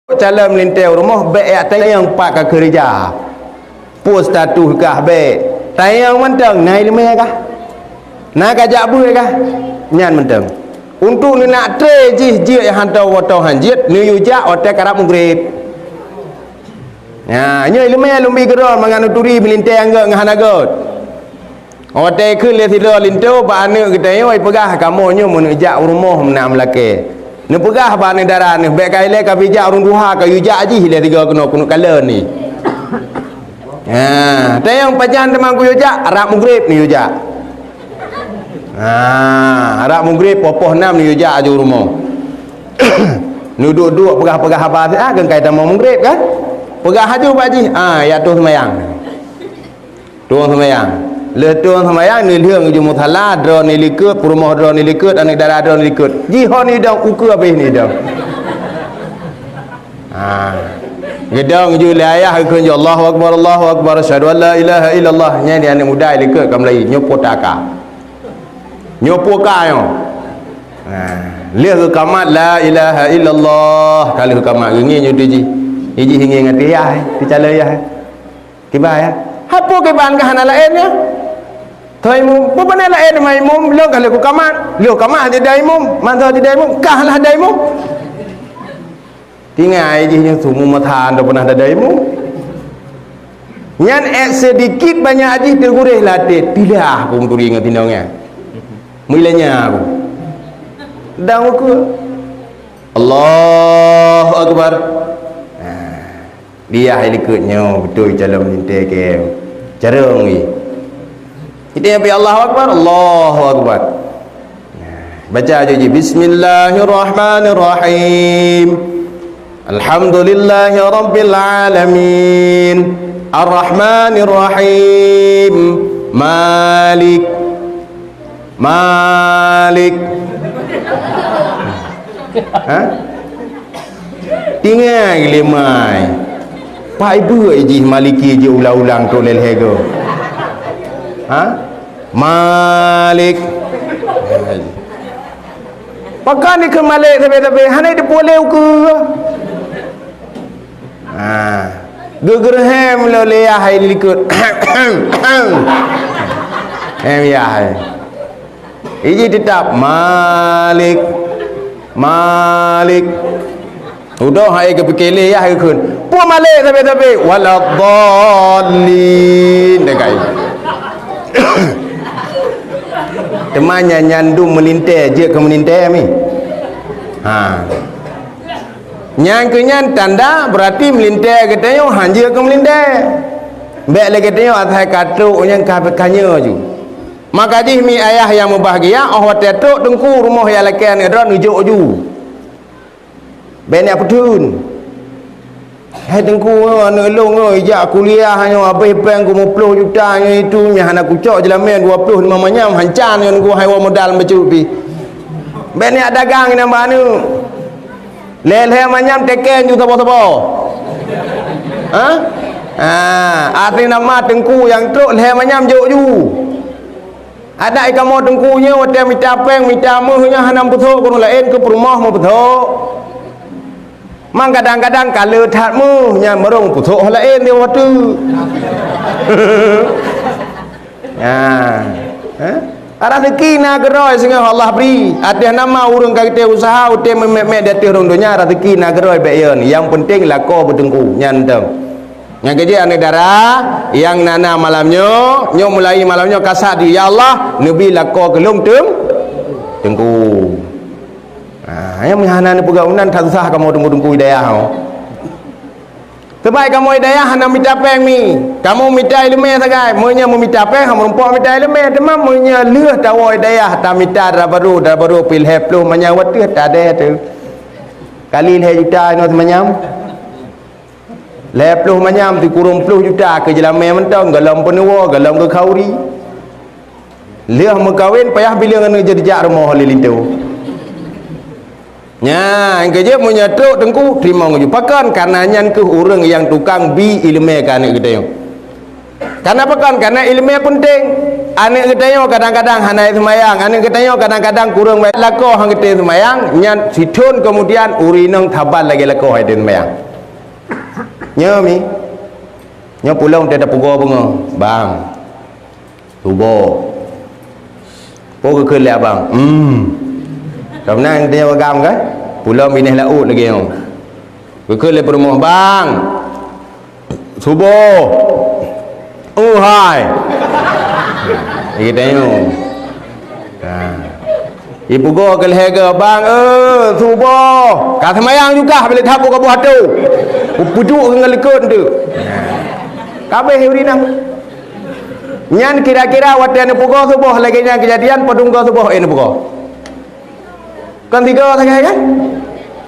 Cara melintas rumah baik tayang pak ke kerja. Post status kah baik. Tayang mentang naik lemah kah? Nak ajak buih kah? Nyan mentang. Untuk ni nak tre jih yang hantar watau hanjit ni yujak otak karap mugrib. Ya, nyo lemah lumbi geron manganu turi melintas angga ngahanagot. Otak ke le tidur lintu ba ane kita yo pegah kamu nyo menujak rumah nak melake. Ni pegah ba ni darah ni baik kai le ka bijak urung duha ka yujak ji le tiga kena kala ni. Ha, tayang pajan teman ku yujak arab maghrib ni yujak. Ha, arab maghrib popoh 6 ni yujak aju rumah. Ni duduk pegah-pegah apa ah kan kai tamang maghrib kan? Pegah aju pak ji. Ah, ya tu sembayang. Tuang sembayang. Le tuang sembayang ni liang ju muthala dro ni likut rumah dro ni likut anak darah dro ni likut. Ji ho ni dah ukur habis ni dah. Ha. Gedang ju le ayah kun ju Allahu akbar asyhadu an la ilaha illallah nya dia anak muda likut kam lai nyopo taka. Nyopo ka yo. Ha. Le ke kamat la ilaha illallah kali ke kamat ngi nyu ji. Iji hingi ngati ya, dicala ya. Kiba ya. Hapo ke ban ka hana lain ya. Thoi mum, apa benda lain mai mum, lo kalau ku kamat, lo kamat je dai mum, mantau je dai mum, kahlah dai mum. Tinggal je yang semua matan dah pernah dai mum. Nyan sedikit banyak aji tergurih latih, tidak pun turi ingat tindangnya. Mulanya aku. Dang aku. Allahu akbar. Dia ikutnya betul jalan melintas ke. Jarang ni. Kita yang Allahu akbar, Allahu akbar. Baca aja je Bismillahirrahmanirrahim. Alhamdulillahi rabbil alamin. Arrahmanirrahim. Malik. Ha? Tinggal lemai. Pai dua je maliki je ulang-ulang tu lelhego. Ha? Malik. Pakai ni ke Malik tapi hanai dia boleh ke? Ha. Gegerhem lo leah hai likut. Ya hai. Ini tetap Malik. Udah hai ke pikele ya hai kun. Pu Malik tapi waladhdallin dekai. Temannya nyandung melintas je ke melintas ni. Ha. Yang kenyan tanda berarti melintas katanya hanja ke melintas. Baik lagi katanya atas katruk yang kapekanya ju. Maka di mi ayah yang berbahagia oh tetok tengku rumah yang lakian ngadron ujuk ju. Banyak petun. Hai tengku anak long ijak kuliah hanya habis bank ku 50 juta itu nya anak kucok jelamen 20 mamanya hancan dengan ku haiwan modal bercupi. Banyak dagang ni mana? Leleh manyam teken juga apa-apa. Ha? Arti nama tengku yang truk leleh manyam juk ju. Ada ikan mau tengkunya hotel minta peng minta muhnya hanam betul kono lain ke rumah mau betul. Mang kadang-kadang kalau tatmu nya merung putuk lain dia waktu. Ya. Ada rezeki nak geroi sehingga Allah beri. Ada nama urang kita usaha utem memek datih urang dunia rezeki nak geroi baik ni. Yang penting lako bertengku nyandem. Yang kerja anak darah yang nana malamnya, nyo mulai malamnya kasar di ya Allah, nabi lako kelung tengku. Yang menghana ni pegawunan tak usah kamu tunggu-tunggu hidayah kau. Sebaik kamu hidayah hana minta peng mi. Kamu minta ilmu sagai, monya mu minta peng, kamu rumpok minta ilmu, demam monya leh tawa hidayah tak minta dah baru pilih peluh menyawat tu tak ada tu. Kali leh juta no menyam. Leh peluh menyam tu kurung peluh juta ke jelamai mentang, galam penua, galam ke kauri. Leh mengkawin payah bila ngene jadi jak rumah lilintu. Nya yang kerja menyatuk tengku terima ngaju pakan karena nyan ke orang yang tukang bi ilmu kan kita yo Kenapa kan? Karena ilmu penting. Anak katanya kadang-kadang hanai semayang, anak katanya kadang-kadang kurang lako hang kita semayang, nyan situn kemudian urinang thabal lagi lako hai semayang. Nya mi. Nya pulang dia ada pugo bunga. Bang. Subuh. Pugo ke le bang. Kamna dia bagam kan? Pulang minah laut lagi yang. Ke le rumah bang. Subuh. Oh hai. Kita tengok. Ibu go ke leher bang, subuh. Kat semayang juga bila thapu ke buah tu. Pujuk dengan lekun tu. Kabeh urinang. Nyan kira-kira waktu ane pugo subuh lagi nya kejadian padung go subuh ane pugo. Kan tiga sangat kan?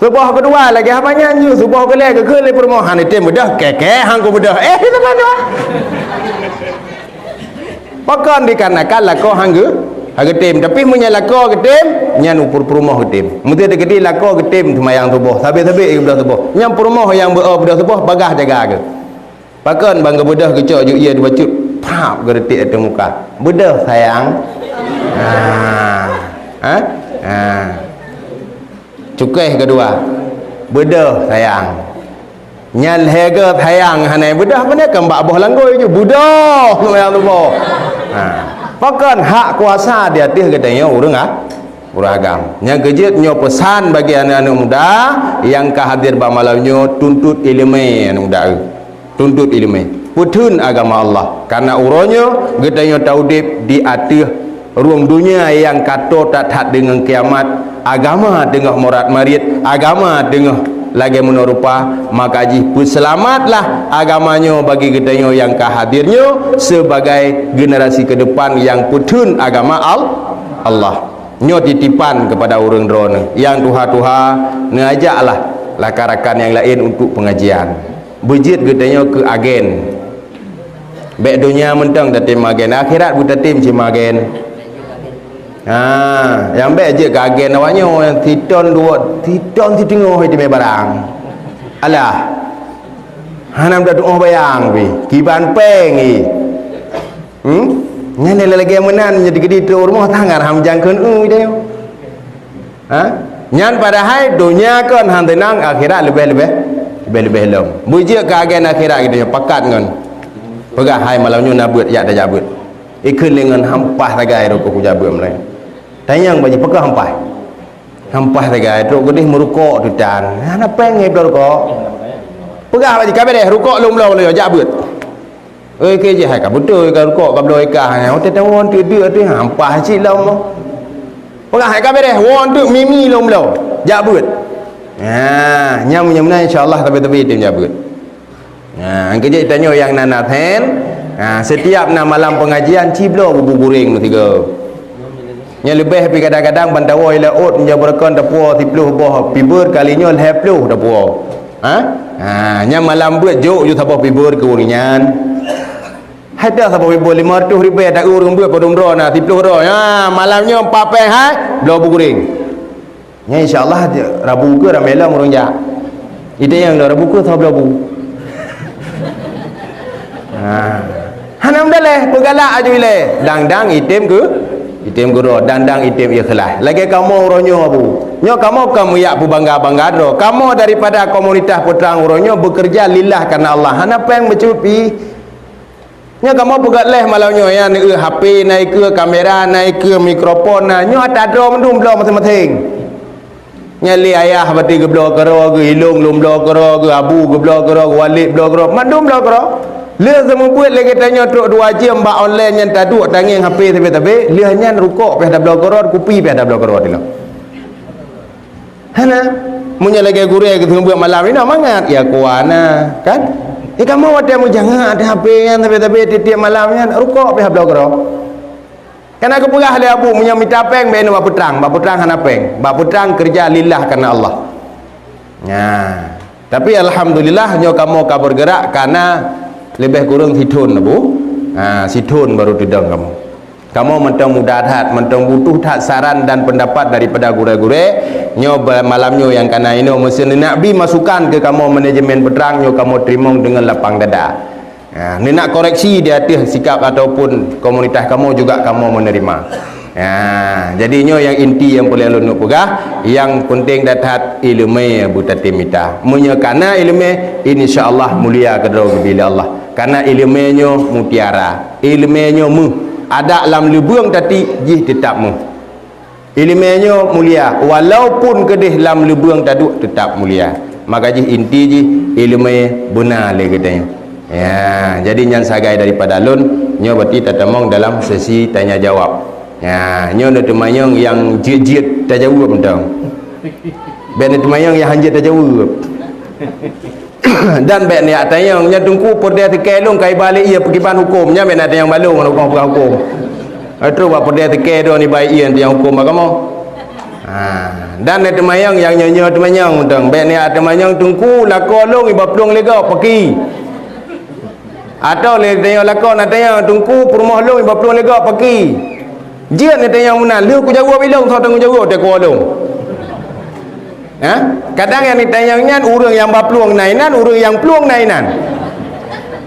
Subuh kedua lagi apa nyanyi subuh ke leher ke le permohan itu mudah keke hang ko mudah. Itu mana? Pakan dikarenakan lako hangga tim tapi punya lako ke tim nyan upur perumah ke tim mesti ada gede lako ke tim semayang subuh sabi-sabi bedah subuh nyan perumah yang bedah subuh bagah jaga ke pakan bangga bedah kecok juk ia dibacut pap geretik atas muka bedah sayang cukai kedua bedah sayang nyan hega sayang hanai bedah mana kan mbak boh langgoi je bedah semayang subuh. Pakan hak kuasa di atas katanya orang agam. Yang kejut nyo pesan bagi anak-anak muda yang kehadir ba malamnya tuntut ilmu anak muda. Tuntut ilmu. Putun agama Allah. Karena uronyo katanya taudip di atas ruang dunia yang kata tak dengan kiamat, agama dengan murad marid, agama dengan lagi menerupa maka ji selamatlah agamanya bagi kita yang kehadirnya sebagai generasi ke depan yang putun agama Allah nyo titipan kepada orang drone yang tuha-tuha ngajaklah lakarakan yang lain untuk pengajian bejit katanya ke agen baik dunia mentang datim agen akhirat buta tim cima agen. Yang baik je kagen awaknya yang titon dua titon ti tengah di barang. Alah. Hanam dah doa bayang pi. Kiban peng ni. Nyane lagi menan jadi gede tu rumah tangga ham jangkeun dia. Nyan padahal dunia kan hang tenang akhirat lebih lom. Bujik kagen akhirat gitu pakat ngan. Pegah hai malamnya nabut ya dah jabut. Ikun dengan hampah tagai rokok ku jabut mulai. Tanyang bagi pekah hampah tagai truk gedih merukok tu dan ana pengen rukok pegah bagi kabeh deh rukok lom-lom le jabut oi ke je hai ka betul ka rukok ka bloi ka ha hotel tawon tu dia tu hampah si lom pegah hai kabeh deh won tu mimi lom-lom jabut nyam insyaallah tapi tim jabut angke je tanya yang nana ten setiap malam pengajian ciblo bubu guring tiga yang lebih tapi kadang-kadang bandawai laut menjabarkan dapur tipluh boh pibur kalinya lepluh dapur nya malam buat jok ju sabah pibur ke uringan ada sabah pibur 500 ribu tak urung buat padum ro na tipluh ro malamnya papai hai blau guring nya insyaallah Rabu ke ramela murung ja itu yang Rabu ke sabah bu hanam daleh pegalak aju le dang-dang item ke item guru dandang item ikhlas lagi kamu uronyo abu nyo kamu ya bu bangga do kamu daripada komunitas putrang uronyo bekerja lillah karena Allah apa yang bercupi nyo kamu pegat leh malamnya ya ni HP naik ke kamera naik ke mikrofon nyo ada do mendum blo masing-masing nyali ayah bati ge blo karo ge hilung lum blo karo ge abu ge blo karo walid blo karo mandum blo karo dia semua buat lagi tanya truk 2 jam mbak online yang taduk tanging HP tapi dia hanya rukuk pada blok korot kopi pada blok korot dia. Hana munya lagi guru yang ketemu buat malam ini mangat ya kuana kan? Kamu ada mu jangan ada HP yang tapi tiap malamnya rukuk pada blok korot. Kan aku pegah le abu munya minta peng beno bap putrang hana peng. Bap putrang kerja lillah karena Allah. Tapi alhamdulillah nyo kamu ka bergerak karena lebih kurang situn bu situn baru tidang kamu mentang mudah hat mentang butuh tak saran dan pendapat daripada gure-gure nyo malamnya yang kana ini mesin Nabi masukkan ke kamu manajemen peterang nyo kamu terima dengan lapang dada Ni nak koreksi di atas sikap ataupun komunitas kamu juga kamu menerima. Jadinya yang inti yang boleh lu nak pegah, yang penting dapat ilmu butatimita. Menyekana ilmu insya-Allah mulia kedua bila Allah. Karena ilmunya mutiara, ilmunya mu ada dalam lubang tadi jih tetap mu. Ilmunya mulia walaupun kedih dalam lubang tadi tetap mulia. Maka jih inti jih ilmu benar le katanya. Jadi nyan sagai daripada lun nyo berarti tatamong dalam sesi tanya jawab. Nyo nak temayang yang jit-jit tak jawab entang. Ben temayang yang hanjit tak jawab. Dan ben ni atayang nya tungku por dia tekelong kai balik ia pergi ban hukumnya ben ada yang balung hukum. Terus buat por dia tekelo ni baik ia yang hukum agama. Dan ni temayang yang nyo temayang entang. Ben ni temayang tungku lakolong iba pelung lega pergi. Atau le tayang lakon atayang tungku perumah long iba pelung lega pergi. Dia ni tanya mana lu ku jawab bilang kau tengok jawab tak kualung. Kadang yang ditanya orang yang berpeluang nainan, orang yang peluang nainan.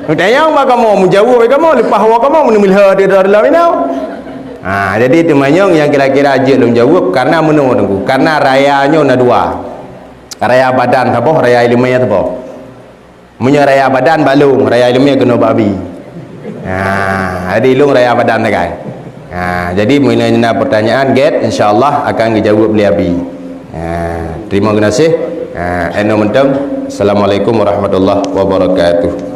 Tanya apa kamu menjawab kamu lepas awak kamu menilha dia dalam ini. Jadi temannya yang kira-kira ajak lu jawab karena menunggu karena rayanya na dua. Raya badan apa? Raya ilmiah apa? Punya raya badan balung, raya ilmiah kena babi. Jadi lu raya badan tak kai. Jadi mengenai pertanyaan get insyaallah akan dijawab oleh Abi. Terima kasih. Assalamualaikum warahmatullahi wabarakatuh.